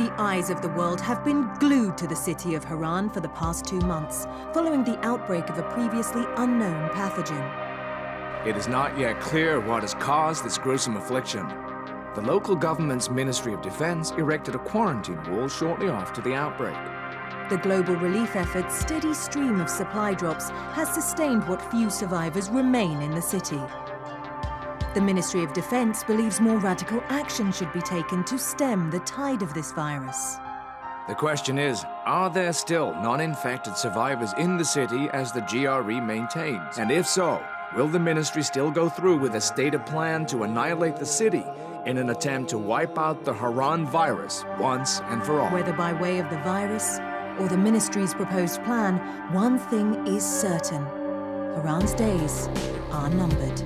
The eyes of the world have been glued to the city of Harran for the past 2 months, following the outbreak of a previously unknown pathogen. It is not yet clear what has caused this gruesome affliction. The local government's Ministry of Defense erected a quarantine wall shortly after the outbreak. The global relief effort's steady stream of supply drops has sustained what few survivors remain in the city. The Ministry of Defense believes more radical action should be taken to stem the tide of this virus. The question is, are there still non-infected survivors in the city as the GRE maintains? And if so, will the ministry still go through with a stated plan to annihilate the city in an attempt to wipe out the Harran virus once and for all? Whether by way of the virus or the ministry's proposed plan, one thing is certain. Harran's days are numbered.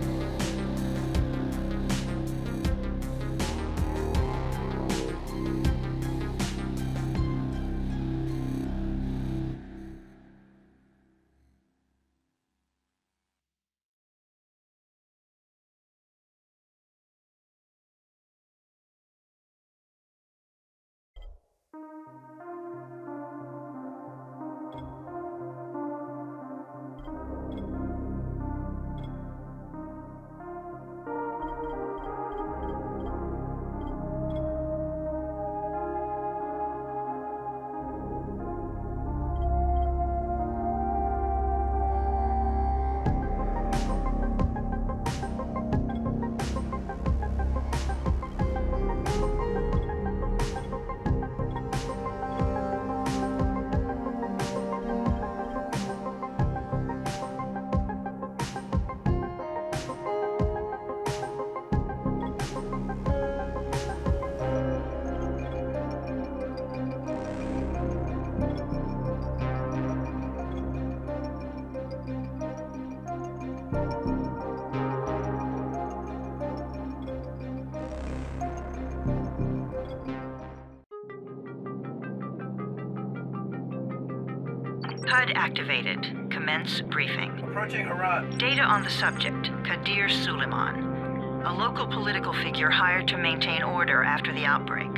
HUD activated. Commence briefing. Approaching Harran. Data on the subject, Kadir Suleiman, a local political figure hired to maintain order after the outbreak.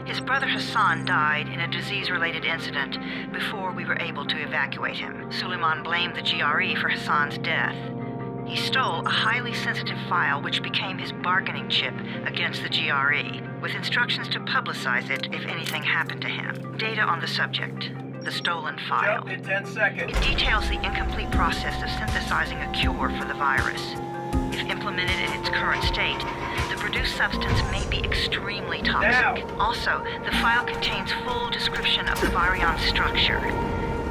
His brother Hassan died in a disease-related incident before we were able to evacuate him. Suleiman blamed the GRE for Hassan's death. He stole a highly sensitive file which became his bargaining chip against the GRE, with instructions to publicize it if anything happened to him. Data on the subject. The stolen file. Jump in 10 seconds. It details the incomplete process of synthesizing a cure for the virus. If implemented in its current state, the produced substance may be extremely toxic. Now. Also, the file contains full description of the virion's structure.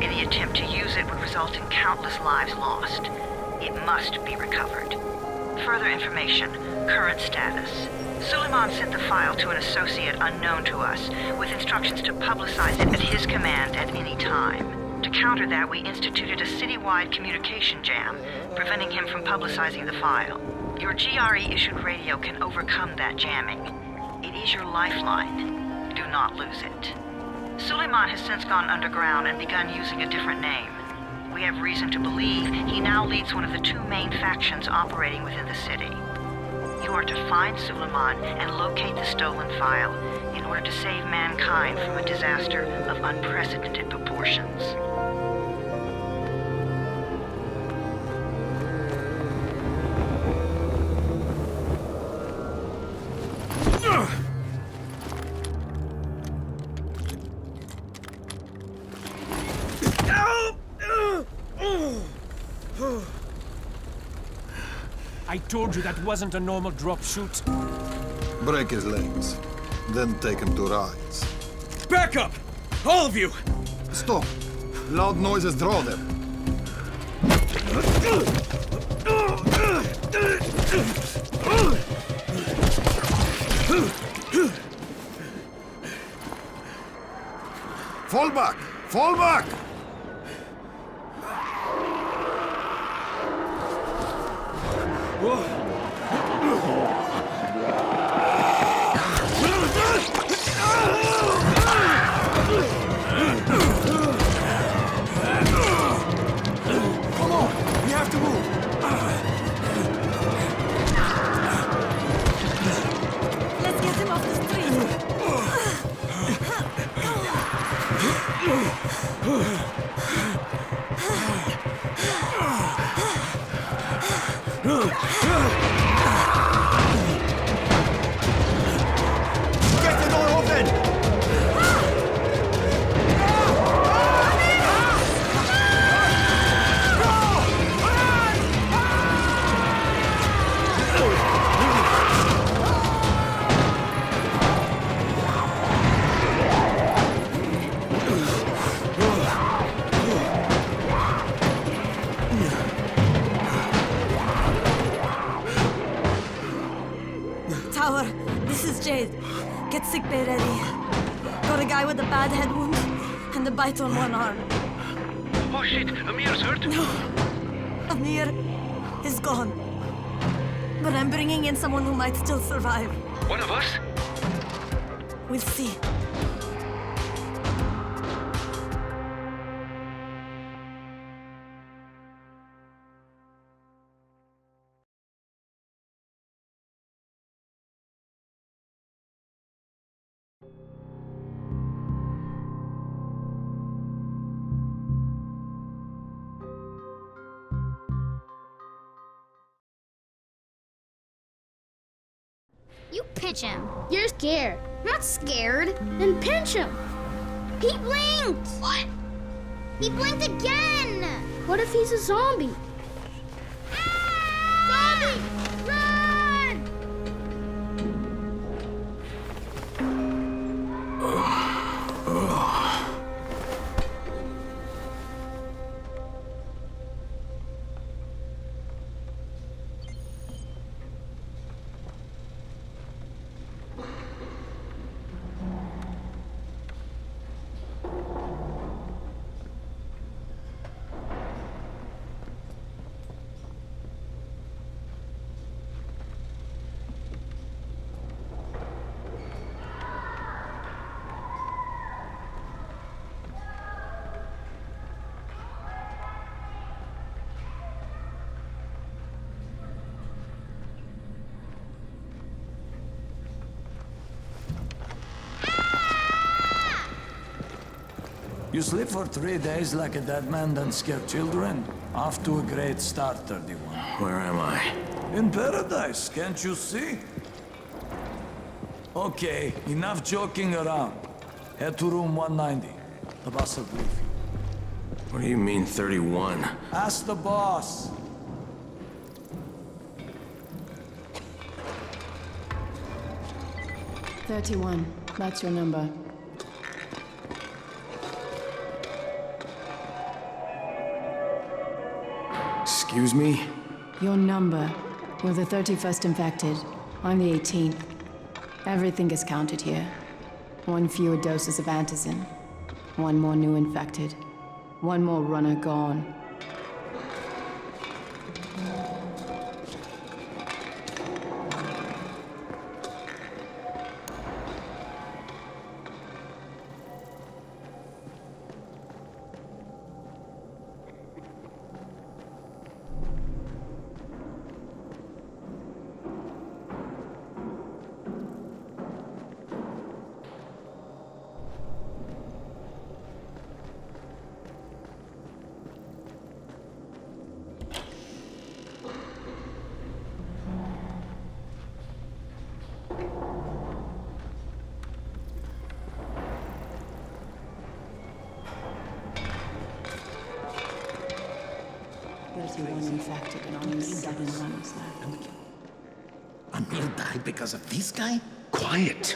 Any attempt to use it would result in countless lives lost. It must be recovered. Further information. Current status. Suleiman sent the file to an associate unknown to us, with instructions to publicize it at his command at any time. To counter that, we instituted a citywide communication jam, preventing him from publicizing the file. Your GRE-issued radio can overcome that jamming. It is your lifeline. Do not lose it. Suleiman has since gone underground and begun using a different name. We have reason to believe he now leads one of the 2 main factions operating within the city. You are to find Suleiman and locate the stolen file in order to save mankind from a disaster of unprecedented proportions. I told you that wasn't a normal drop shoot. Break his legs, then take him to rides. Back up! All of you! Stop! Loud noises draw them. Fall back! Fall back! Come on! We have to move! Let's get him off the street! Get the door open! Tower, this is Jade. Get sickbay ready. Got a guy with a bad head wound and a bite on one arm. Oh shit, Amir's hurt? No, Amir is gone. But I'm bringing in someone who might still survive. One of us? We'll see. You pinch him. You're scared. I'm not scared. Then pinch him. He blinked! What? He blinked again! What if he's a zombie? Zombie! Run! You sleep for 3 days like a dead man, then scare children? Off to a great start, 31. Where am I? In paradise, can't you see? Okay, enough joking around. Head to room 190. The boss will brief you. What do you mean, 31? Ask the boss. "31. That's your number. Excuse me? Your number. You're the 31st infected. I'm the 18th. Everything is counted here. 1 fewer doses of antizin. 1 more new infected. 1 more runner gone. Infected and only 7 runners left. Amir died because of this guy? Quiet.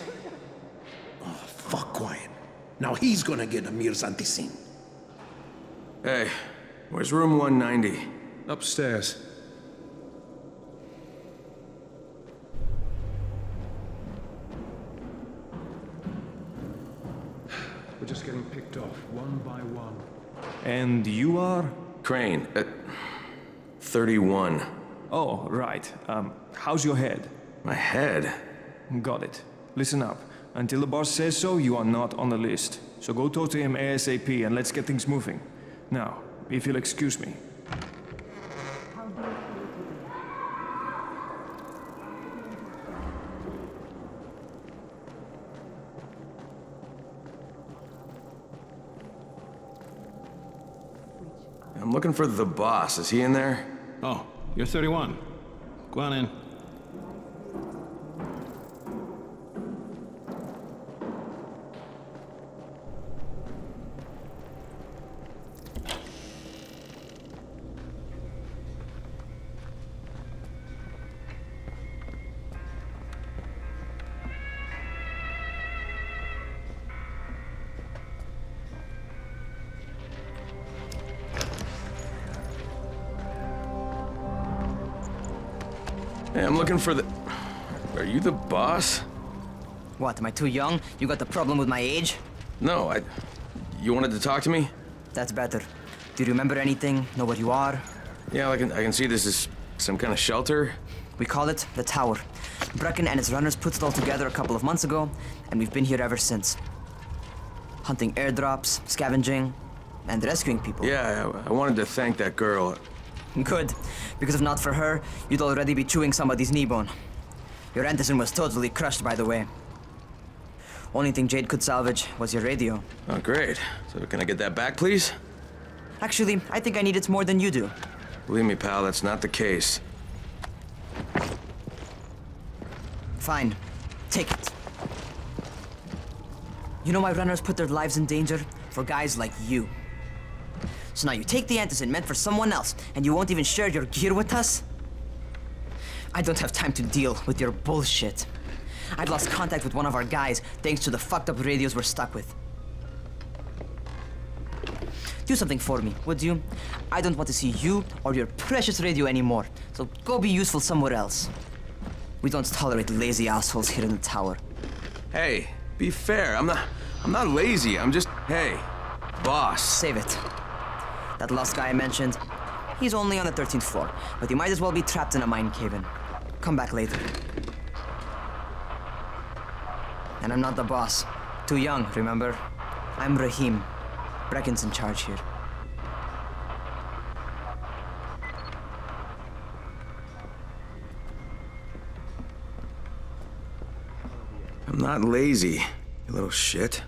Oh, fuck quiet. Now he's gonna get Amir's antizin. Hey, where's room 190? Upstairs. We're just getting picked off, one by one. And you are? Crane, 31. Oh, right. How's your head? My head? Got it. Listen up. Until the boss says so, you are not on the list. So go talk to him ASAP and let's get things moving. Now, if you'll excuse me. I'm looking for the boss. Is he in there? Oh, you're 31. Go on in. Hey, I'm looking for the... Are you the boss? What, am I too young? You got the problem with my age? No, You wanted to talk to me? That's better. Do you remember anything? Know what you are? Yeah, I can see this is some kind of shelter. We call it the Tower. Brecken and his runners put it all together a couple of months ago, and we've been here ever since. Hunting airdrops, scavenging, and rescuing people. Yeah, I wanted to thank that girl. Good, because if not for her, you'd already be chewing somebody's knee bone. Your Antizin was totally crushed, by the way. Only thing Jade could salvage was your radio. Oh, great. So can I get that back, please? Actually, I think I need it more than you do. Believe me, pal, that's not the case. Fine. Take it. You know why runners put their lives in danger? For guys like you. So now you take the Antizin meant for someone else, and you won't even share your gear with us? I don't have time to deal with your bullshit. I've lost contact with one of our guys thanks to the fucked up radios we're stuck with. Do something for me, would you? I don't want to see you or your precious radio anymore, so go be useful somewhere else. We don't tolerate lazy assholes here in the Tower. Hey, be fair. I'm not lazy. I'm just, hey, boss. Save it. That last guy I mentioned, he's only on the 13th floor, but he might as well be trapped in a mine cave-in. Come back later. And I'm not the boss. Too young, remember? I'm Rahim. Brecken's in charge here. I'm not lazy, you little shit.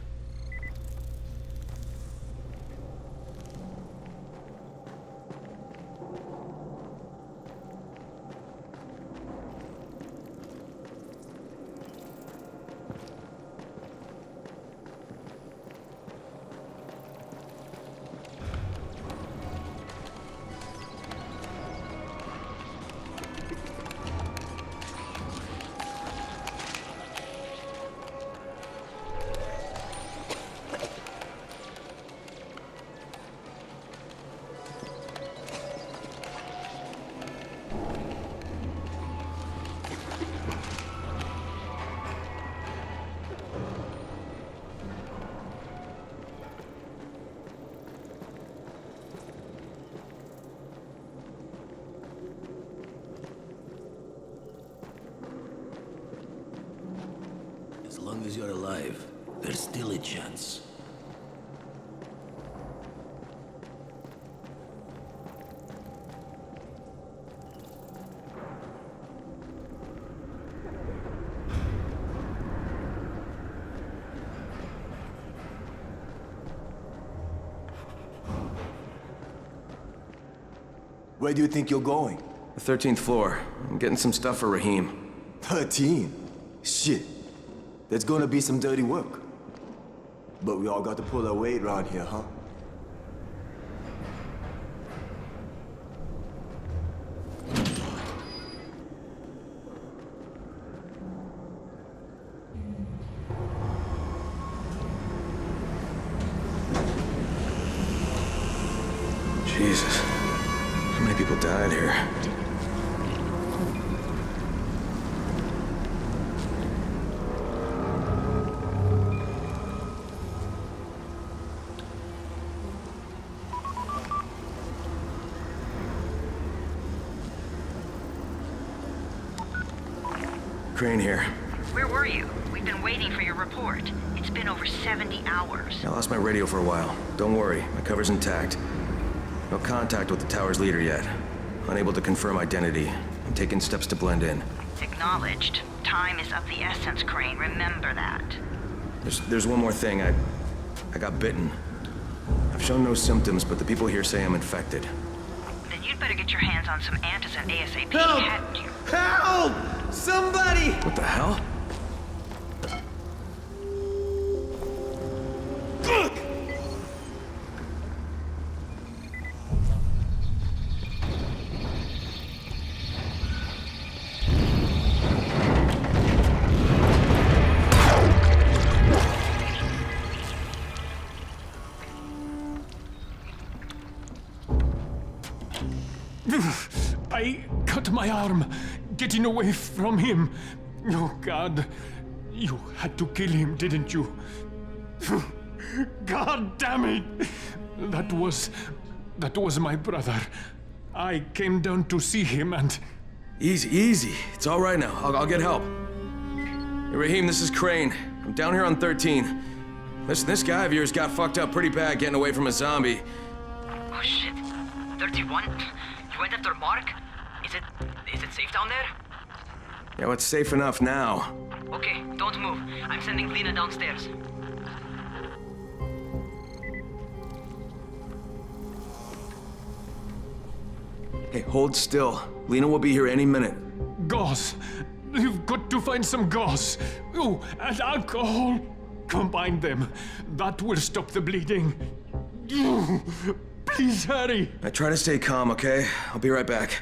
As long as you're alive, there's still a chance. Where do you think you're going? The 13th floor. I'm getting some stuff for Rahim. 13? Shit. There's gonna be some dirty work. But we all got to pull our weight around here, huh? Jesus. How many people died here? Crane here. Where were you? We've been waiting for your report. It's been over 70 hours. I lost my radio for a while. Don't worry, my cover's intact. No contact with the tower's leader yet. Unable to confirm identity. I'm taking steps to blend in. Acknowledged. Time is of the essence, Crane. Remember that. There's one more thing. I got bitten. I've shown no symptoms, but the people here say I'm infected. Then you'd better get your hands on some antizin ASAP, Help! hadn't you? Help! Somebody! What the hell? I cut my arm getting away from him. Oh, God. You had to kill him, didn't you? God damn it! That was my brother. I came down to see him and... Easy, easy. It's all right now. I'll get help. Hey, Rahim, this is Crane. I'm down here on 13. Listen, this guy of yours got fucked up pretty bad getting away from a zombie. Oh, shit. 31? You went after Mark? Is it safe down there? Yeah, well, it's safe enough now. Okay, don't move. I'm sending Lena downstairs. Hey, hold still. Lena will be here any minute. Gauze. You've got to find some gauze. Oh, and alcohol. Combine them. That will stop the bleeding. Please hurry. I try to stay calm, okay? I'll be right back.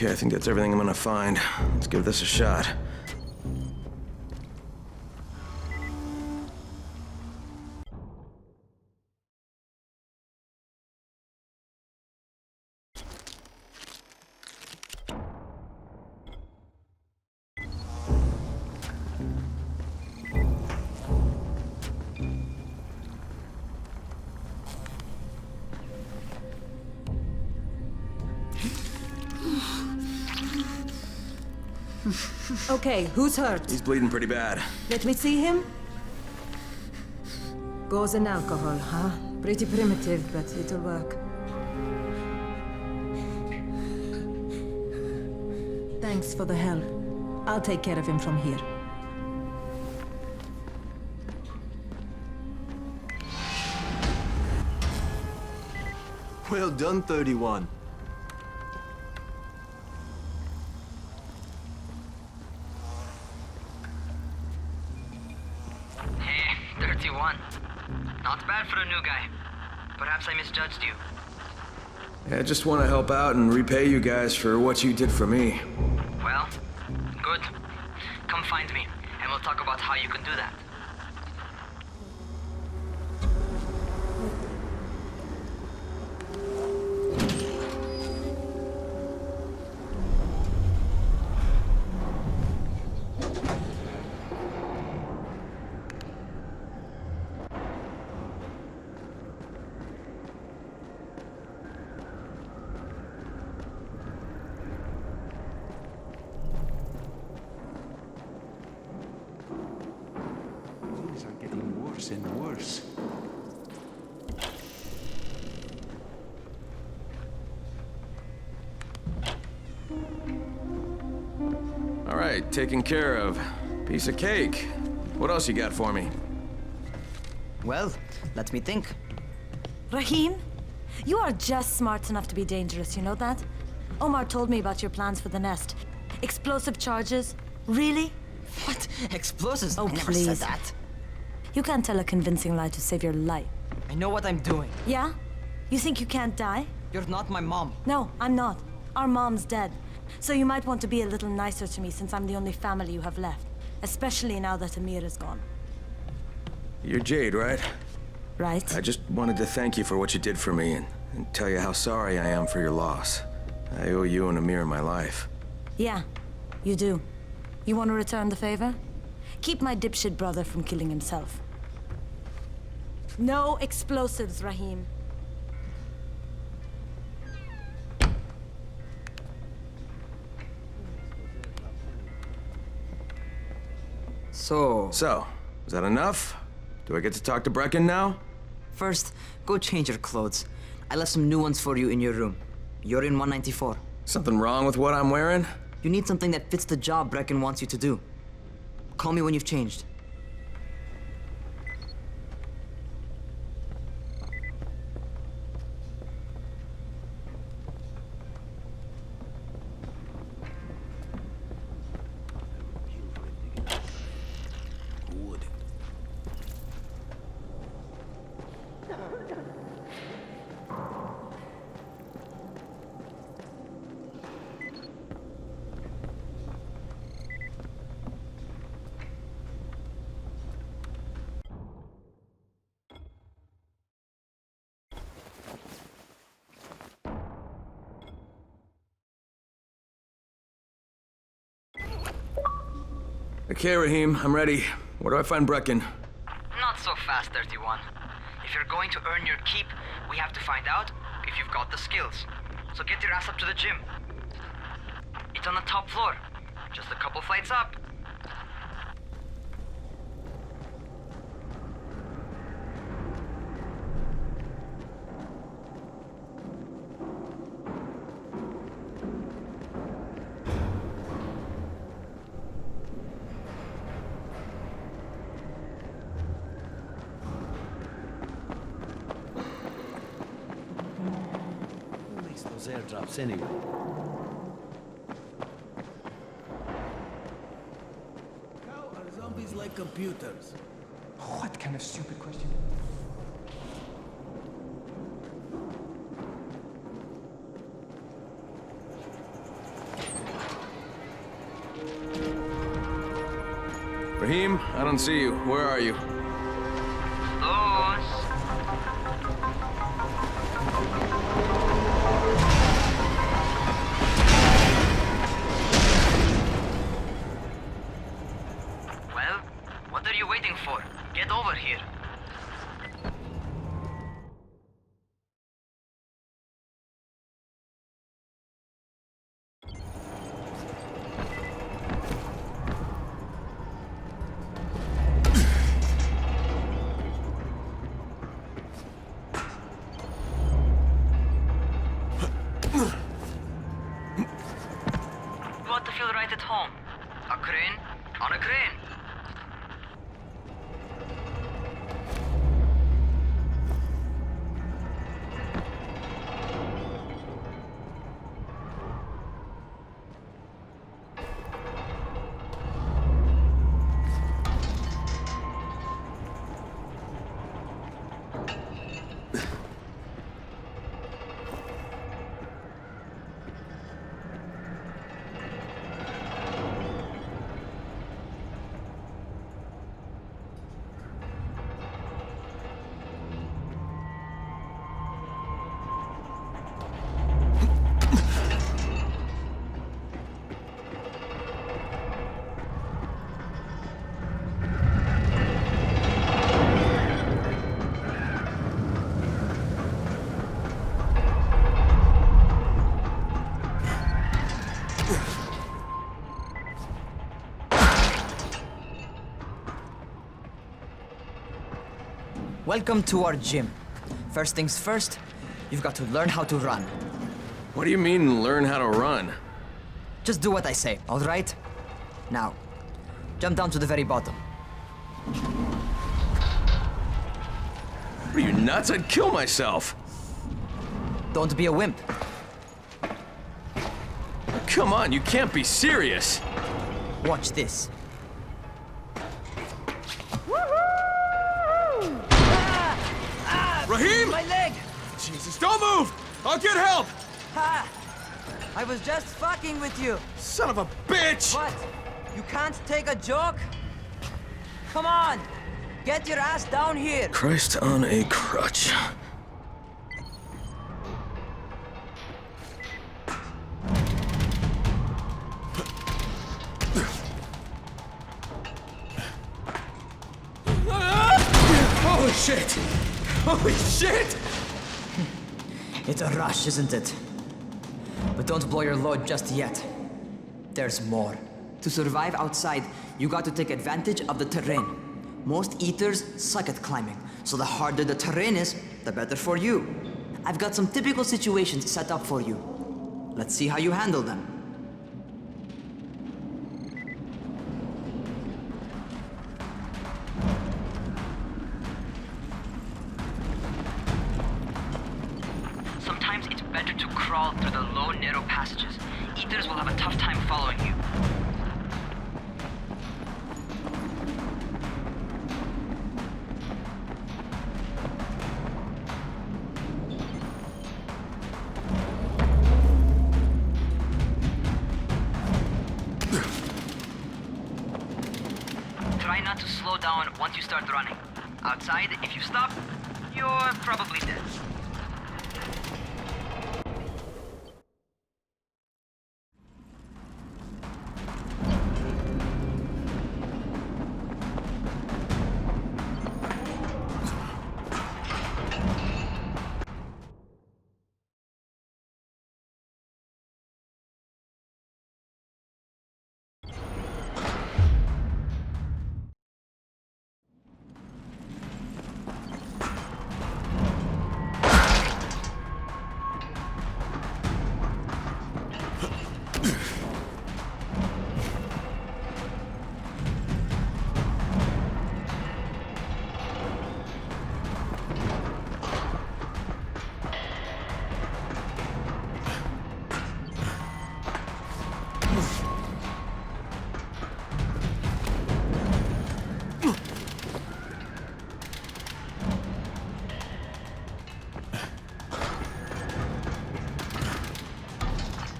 Okay, I think that's everything I'm gonna find. Let's give this a shot. Okay, who's hurt? He's bleeding pretty bad. Let me see him. Gauze and alcohol, huh? Pretty primitive, but it'll work. Thanks for the help. I'll take care of him from here. Well done, 31. Hey, 31. Not bad for a new guy. Perhaps I misjudged you. I just want to help out and repay you guys for what you did for me. Well, good. Come find me, and we'll talk about how you can do that. Things are getting worse and worse. All right, taken care of. Piece of cake. What else you got for me? Well, let me think. Rahim, you are just smart enough to be dangerous, you know that? Omar told me about your plans for the nest. Explosive charges? Really? What? Explosives? Oh, I never please. said that. You can't tell a convincing lie to save your life. I know what I'm doing. Yeah? You think you can't die? You're not my mom. No, I'm not. Our mom's dead. So you might want to be a little nicer to me since I'm the only family you have left. Especially now that Amir is gone. You're Jade, right? Right. I just wanted to thank you for what you did for me and tell you how sorry I am for your loss. I owe you and Amir my life. Yeah, you do. You want to return the favor? Keep my dipshit brother from killing himself. No explosives, Rahim. So, is that enough? Do I get to talk to Brecken now? first, go change your clothes. I left some new ones for you in your room. You're in 194. Something wrong with what I'm wearing? You need something that fits the job Brecken wants you to do. Call me when you've changed. Okay, Rahim, I'm ready. Where do I find Brecken? Not so fast, 31. If you're going to earn your keep, we have to find out if you've got the skills. So get your ass up to the gym. It's on the top floor. Just a couple flights up. Those airdrops anyway. How are zombies like computers? What kind of stupid question? I don't see you. Where are you? Those. Well, what are you waiting for? Get over here. You want to feel right at home? A crane? On a crane. Welcome to our gym. First things first, you've got to learn how to run. What do you mean, learn how to run? Just do what I say, all right? Now, jump down to the very bottom. Are you nuts? I'd kill myself. Don't be a wimp. Come on, you can't be serious. Watch this. Raheem! My leg! Jesus, don't move! I'll get help! Ha! I was just fucking with you. Son of a bitch! What? You can't take a joke? Come on! Get your ass down here! Christ on a crutch. Holy shit! Holy shit! It's a rush, isn't it? But don't blow your load just yet. There's more. To survive outside, you got to take advantage of the terrain. Most eaters suck at climbing, so the harder the terrain is, the better for you. I've got some typical situations set up for you. Let's see how you handle them. Sometimes it's better to crawl through the low, narrow passages. Eaters will have a tough time following you. Try not to slow down once you start running. Outside, if you stop, you're probably dead.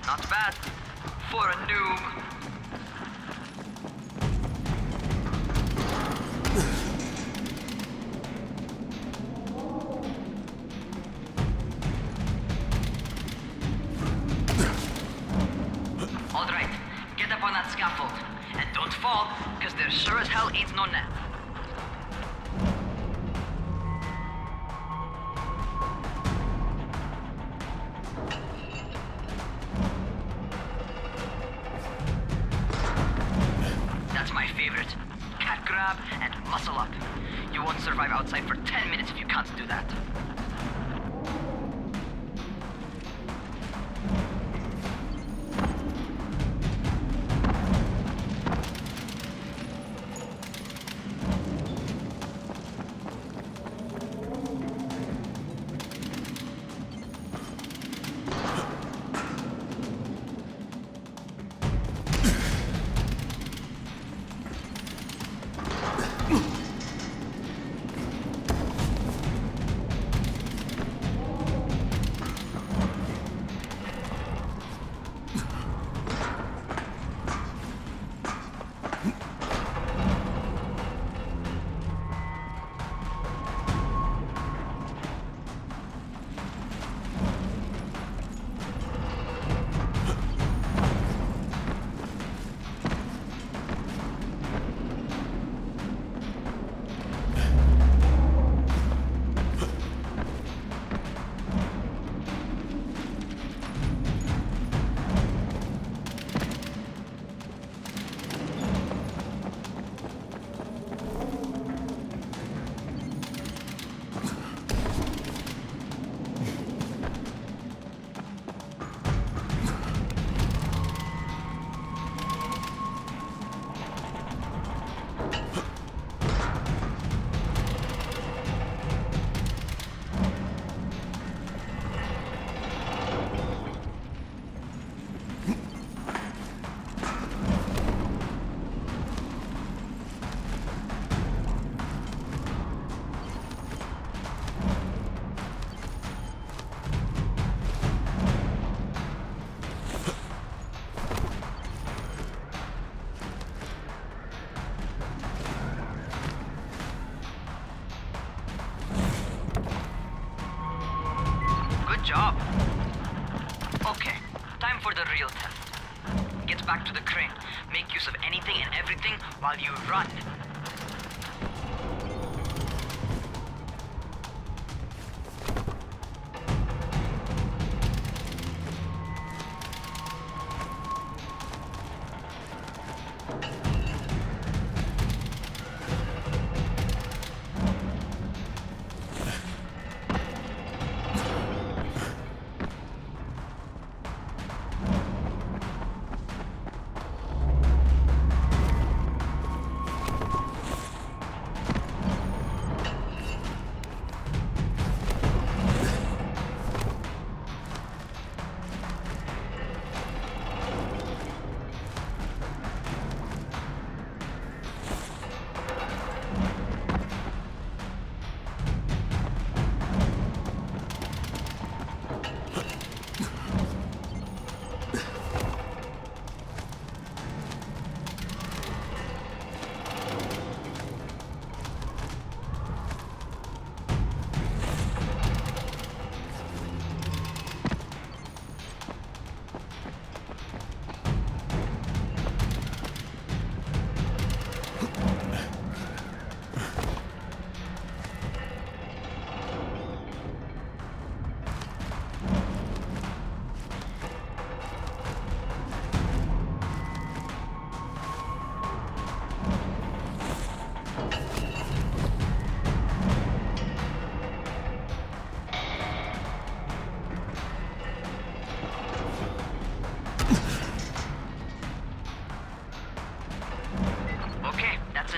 Not bad for a noob. on that scaffold. And don't fall, because there sure as hell ain't no net. That's my favorite. Cat grab and muscle up. You won't survive outside for 10 minutes if you can't do that. Job. Okay, time for the real test. Get back to the crane. Make use of anything and everything while you run.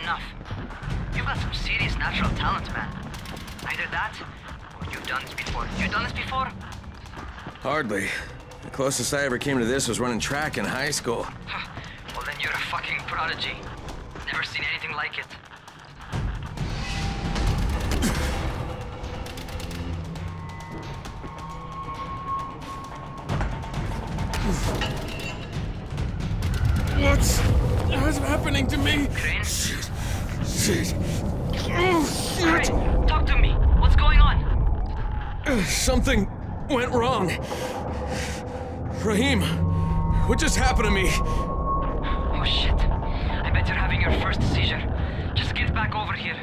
Enough. You've got some serious natural talent, man. Either that, or you've done this before. You done this before? Hardly. The closest I ever came to this was running track in high school. Well, then you're a fucking prodigy. Never seen anything like it. What's happening to me? Crane? Shit. Oh, shit. Crane, talk to me. What's going on? Something went wrong. Rahim, what just happened to me? shit. I bet you're having your first seizure. Just get back over here.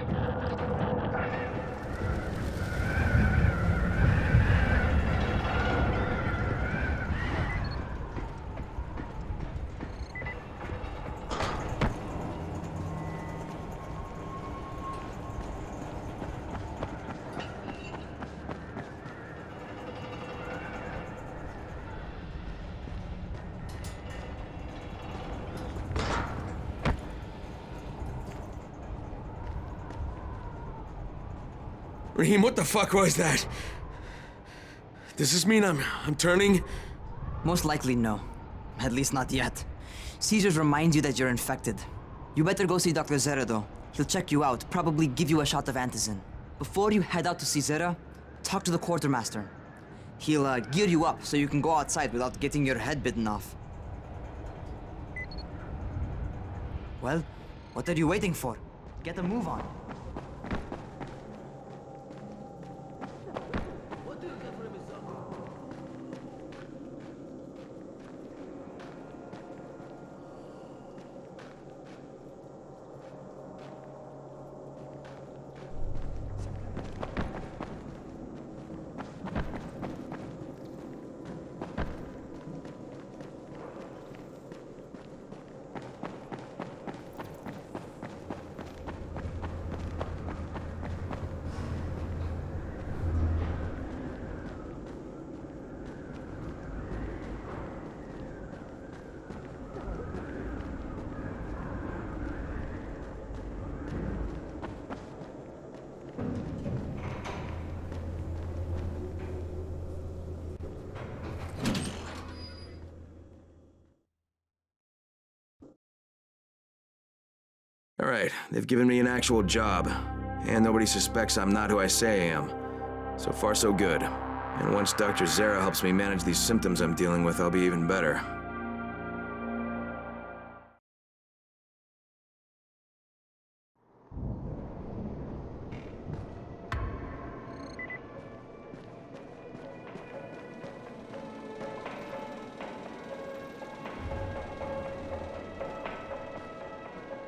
Raheem, what the fuck was that? Does this mean I'm turning? Most likely no. At least not yet. Seizures remind you that you're infected. You better go see Dr. Zera though. He'll check you out, probably give you a shot of antizin. Before you head out to see Zera, talk to the quartermaster. He'll gear you up so you can go outside without getting your head bitten off. Well, what are you waiting for? Get a move on. All right, they've given me an actual job, and nobody suspects I'm not who I say I am. So far, so good. And once Dr. Zera helps me manage these symptoms I'm dealing with, I'll be even better.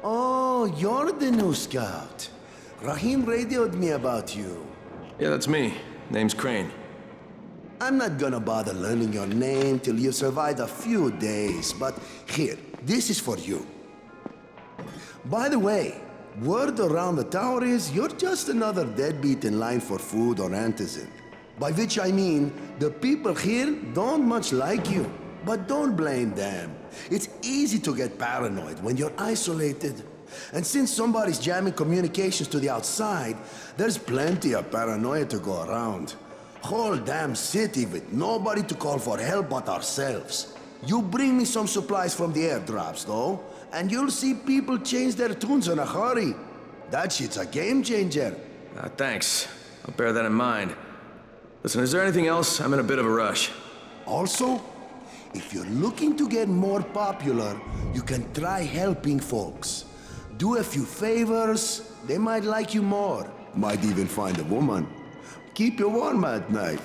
Oh, you're the new scout. Raheem radioed me about you. Yeah, that's me. Name's Crane. I'm not gonna bother learning your name till you've survived a few days, but here, this is for you. By the way, word around the tower is you're just another deadbeat in line for food or antizin. By which I mean, the people here don't much like you. But don't blame them. It's easy to get paranoid when you're isolated. And since somebody's jamming communications to the outside, there's plenty of paranoia to go around. Whole damn city with nobody to call for help but ourselves. You bring me some supplies from the airdrops, though, and you'll see people change their tunes in a hurry. That shit's a game changer. Thanks. I'll bear that in mind. Listen, is there anything else? I'm in a bit of a rush. Also, if you're looking to get more popular, you can try helping folks. Do a few favors, they might like you more. Might even find a woman. Keep you warm at night.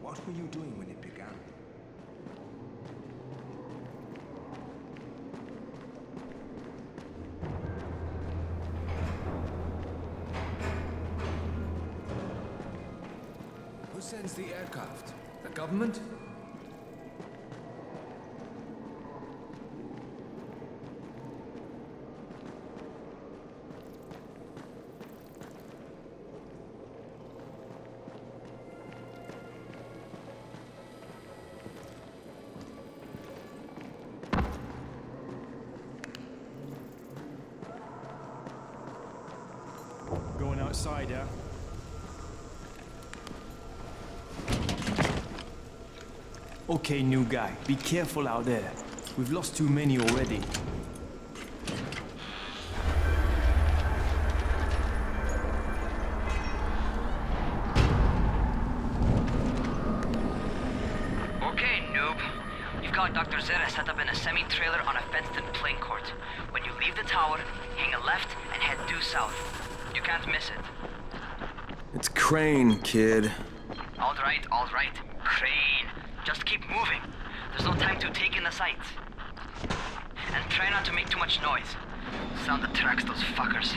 What were you doing when it began? Who sends the aircraft? The government? outsider. Okay, new guy, be careful out there. We've lost too many already. Okay, noob. You've got Dr. Zera set up in a semi-trailer on a fenced-in playing court. When you leave the tower, hang a left and head due south. You can't miss it. It's Crane, kid. All right. Crane. Just keep moving. There's no time to take in the sights. And try not to make too much noise. Sound attracts those fuckers.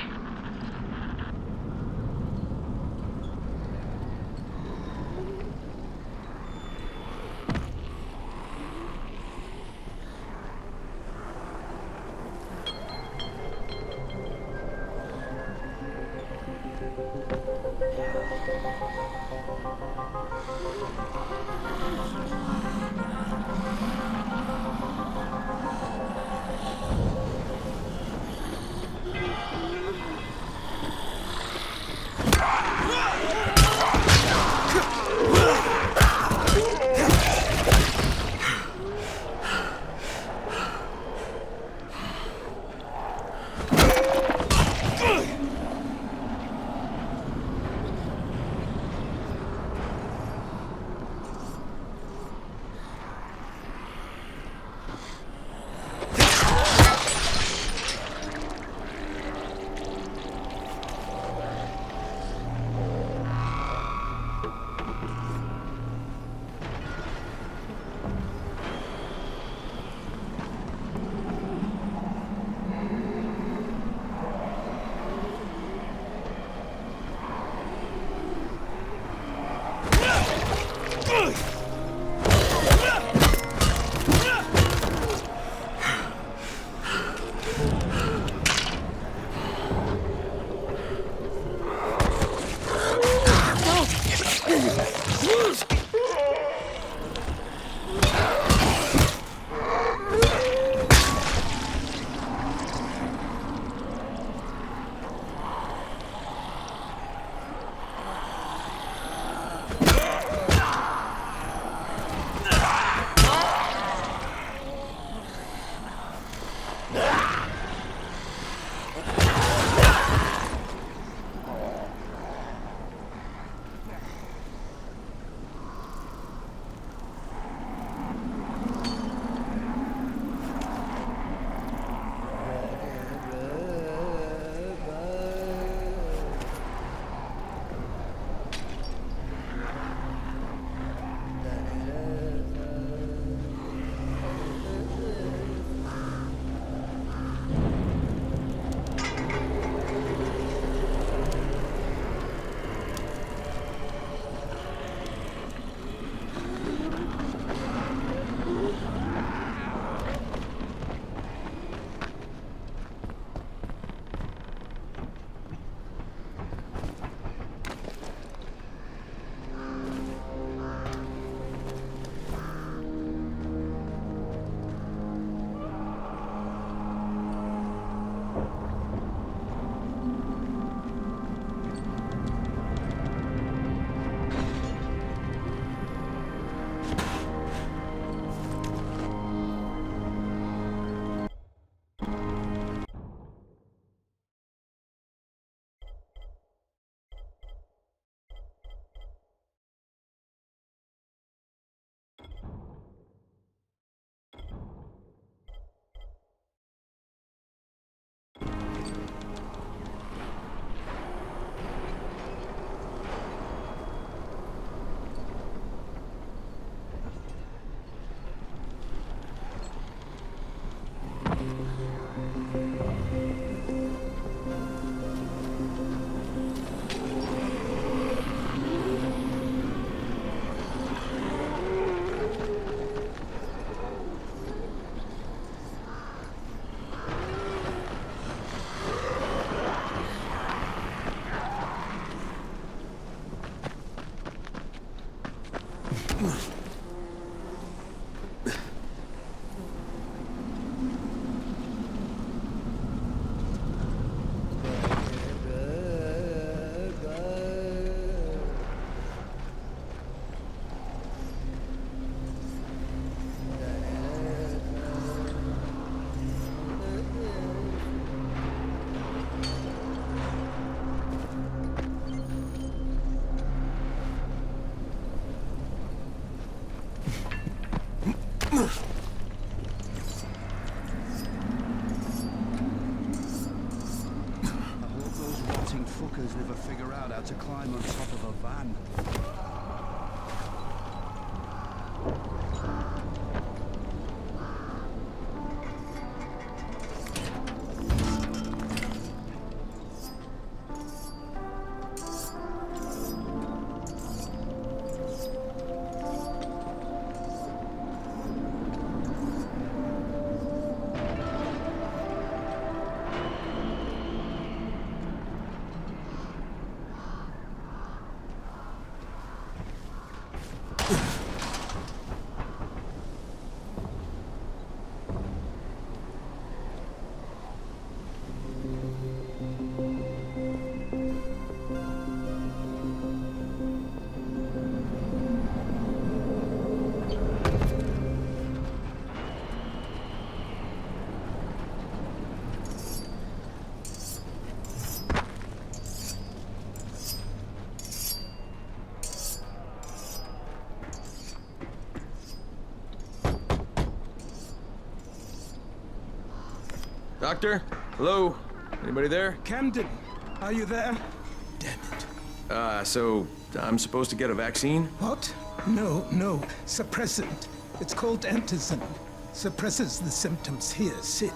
those rotting fuckers never figure out how to climb on top of a van. Doctor? Hello? Anybody there? Camden, are you there? So I'm supposed to get a vaccine? What? No. Suppressant. It's called Antizin. Suppresses the symptoms. Here, sit.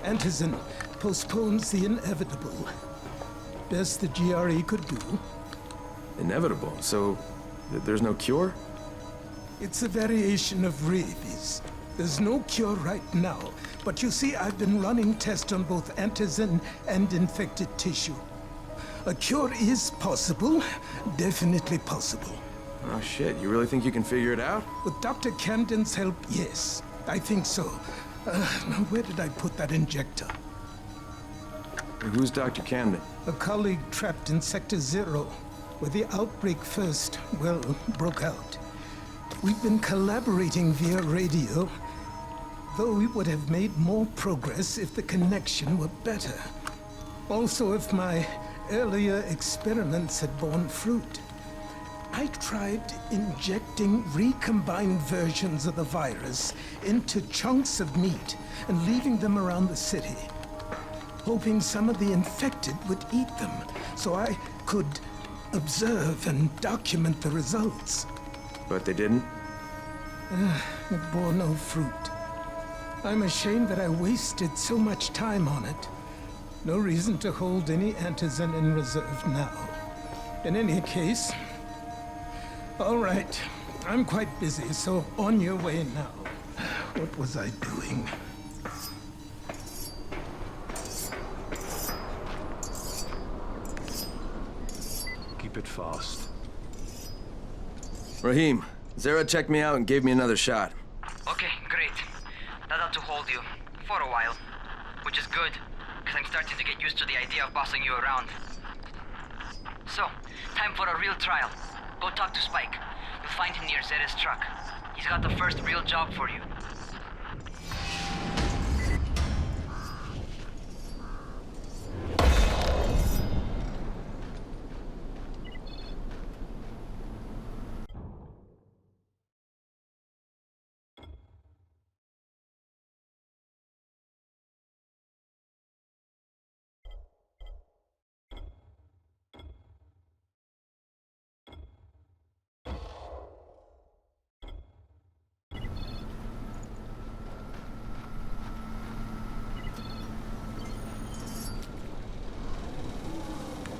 Antizin postpones the inevitable. Best the GRE could do. Inevitable? So there's no cure? It's a variation of rabies. There's no cure right now, but you see, I've been running tests on both Antizin and infected tissue. A cure is possible, definitely possible. Oh shit, you really think you can figure it out? With Dr. Camden's help, yes, I think so. Now where did I put that injector? Who's Dr. Camden? A colleague trapped in Sector 0, where the outbreak first, well, broke out. We've been collaborating via radio, though we would have made more progress if the connection were better. Also, if my earlier experiments had borne fruit. I tried injecting recombined versions of the virus into chunks of meat and leaving them around the city, hoping some of the infected would eat them so I could observe and document the results. But they didn't? It bore no fruit. I'm ashamed that I wasted so much time on it. No reason to hold any Antizin in reserve now. In any case, all right, I'm quite busy, so on your way now. What was I doing? Keep it fast. Rahim, Zara checked me out and gave me another shot. Okay, great. That ought to hold you. For a while. Which is good, because I'm starting to get used to the idea of bossing you around. So, time for a real trial. Go talk to Spike. You'll find him near Zera's truck. He's got the first real job for you.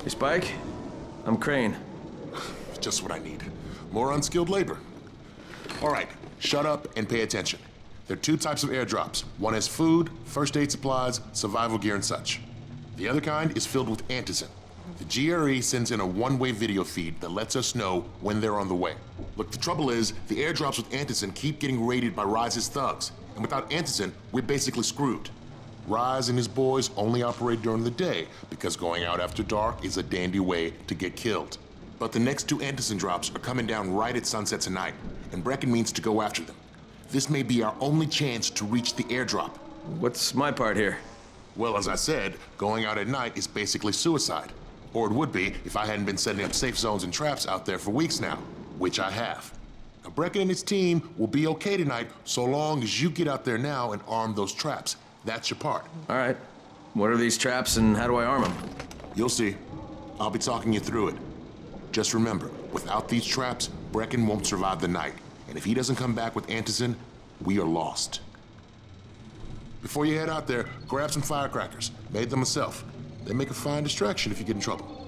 Hey, Spike. I'm Crane. Just what I need. More unskilled labor. All right, shut up and pay attention. There are two types of airdrops. One is food, first aid supplies, survival gear, and such. The other kind is filled with Antizin. The GRE sends in a one-way video feed that lets us know when they're on the way. Look, the trouble is, the airdrops with Antizin keep getting raided by Rise's thugs, and without Antizin, we're basically screwed. Rise and his boys only operate during the day because going out after dark is a dandy way to get killed. But the next two Antizin drops are coming down right at sunset tonight, and Brecken means to go after them. This may be our only chance to reach the airdrop. What's my part here? Well, as I said, going out at night is basically suicide. Or it would be if I hadn't been setting up safe zones and traps out there for weeks now, which I have. Now, Brecken and his team will be okay tonight so long as you get out there now and arm those traps. That's your part. All right. What are these traps and how do I arm them? You'll see. I'll be talking you through it. Just remember, without these traps, Brecken won't survive the night. And if he doesn't come back with Antizin, we are lost. Before you head out there, grab some firecrackers. Made them myself. They make a fine distraction if you get in trouble.